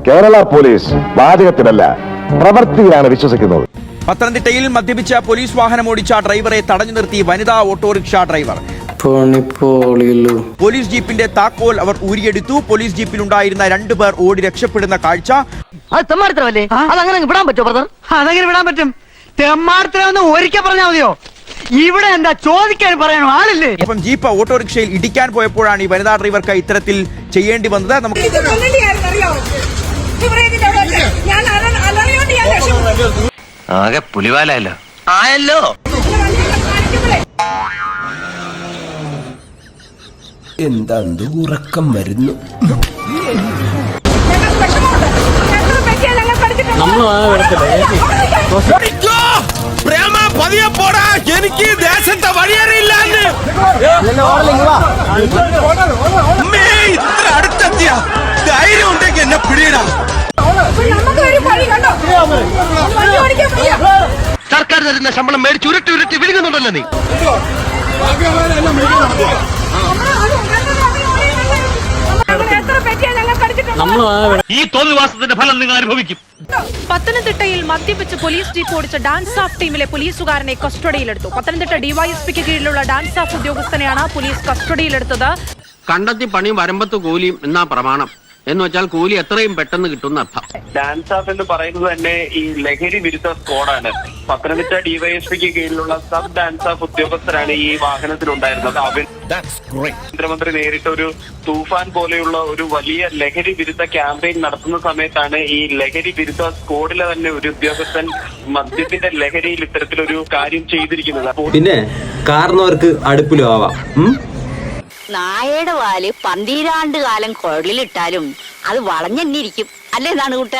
Kerala police വാചകത്തിലല്ല പ്രവൃത്തിയിലാണ് വിശ്വസിക്കുന്നത്. പത്തനംതിട്ടയിൽ മദ്യപിച്ച police വാഹനമോടിച്ച ഡ്രൈവറെ തടഞ്ഞു നിർത്തി വനിതാ ഓട്ടോറിക്ഷ ഡ്രൈവർ. പോലീസ് ജീപ്പിന്റെ താക്കോൽ അവർ ഊരിയെടുത്തു. പോലീസ് ജീപ്പിലുണ്ടായിരുന്ന 2 പേർ ഓടി രക്ഷപ്പെടുന്ന കാഴ്ച. അതങ്ങനെ വിടാൻ പറ്റും? തെമ്മാർത്തരമെന്ന് ഒരിക്കൽ പറഞ്ഞാൽ മതിയോ? ഇവിടെ എന്താ ചോദിക്കാൻ പറയാനോ ആളില്ലേ? അപ്പം ജീപ്പ് ഓട്ടോറിക്ഷയിൽ ഇടിക്കാൻ പോയപ്പോഴാണ് ഈ വനിതാ ഡ്രൈവർക്ക് ഇത്തരത്തിൽ ചെയ്യേണ്ടി വന്നത്. നമുക്ക് ആകെ പുലിവാലല്ലോ ആയല്ലോ. എന്താ ഉറക്കം വരുന്നു. എനിക്ക് ദേശത്തെ വഴിയറിയില്ല. അടുത്തെത്തിയ ധൈര്യം ഉണ്ടെങ്കിൽ എന്നെ പിടിയിടാം. സർക്കാർ തരുന്ന ശമ്പളം മേടിച്ച് ഉരുട്ടി ഉരുട്ടി വിഴുകുന്നുണ്ടല്ലോ നീ. ഈ തോന്നിവാസത്തിന്റെ ഫലം നിങ്ങൾ അനുഭവിക്കും. പത്തനംതിട്ടയിൽ മദ്യപിച്ച് പോലീസ് ജീപ്പ് ഓടിച്ച ഡാൻസ് ഓഫ് ടീമിലെ പോലീസുകാരനെ കസ്റ്റഡിയിലെടുത്തു. പത്തനംതിട്ട ഡിവൈഎസ്പിക്ക് കീഴിലുള്ള ഡാൻസ് ഓഫ് ഉദ്യോഗസ്ഥനെയാണ് പോലീസ് കസ്റ്റഡിയിലെടുത്തത്. കണ്ടെത്തി പണിയും വരമ്പത്ത് കൂലിയും എന്നാ പ്രമാണം. എന്ന് വെച്ചാൽ കൂലി എത്രയും പെട്ടെന്ന് കിട്ടുന്ന അർത്ഥം. ഡാൻസ് ഓഫ് എന്ന് പറയുന്നത് തന്നെ ഈ ലഹരി വിരുദ്ധ സ്ക്വാഡാണ്. പത്തനംതിട്ട ഡിവൈഎസ്പിക്ക് കീഴിലുള്ള സബ് ഡാൻസ് ഓഫ് ഉദ്യോഗസ്ഥരാണ് ഈ വാഹനത്തിലുണ്ടായിരുന്നത്. ആഭ്യന്തരമന്ത്രി നേരിട്ട് ഒരു തൂഫാൻ പോലെയുള്ള ഒരു വലിയ ലഹരി വിരുദ്ധ ക്യാമ്പയിൻ നടത്തുന്ന സമയത്താണ് ഈ ലഹരി വിരുദ്ധ സ്ക്വാഡിലെ തന്നെ ഒരു ഉദ്യോഗസ്ഥൻ മദ്യത്തിന്റെ ലഹരിയിൽ ഇത്തരത്തിലൊരു കാര്യം ചെയ്തിരിക്കുന്നത്. പിന്നെ കാരണവർക്ക് അടുപ്പിലും ആവാം. നായയുടെ വാല് 12 കാലം കുഴലിലിട്ടാലും അത് വളഞ്ഞെന്നിരിക്കും അല്ലേ? എന്താണ് കൂട്ട?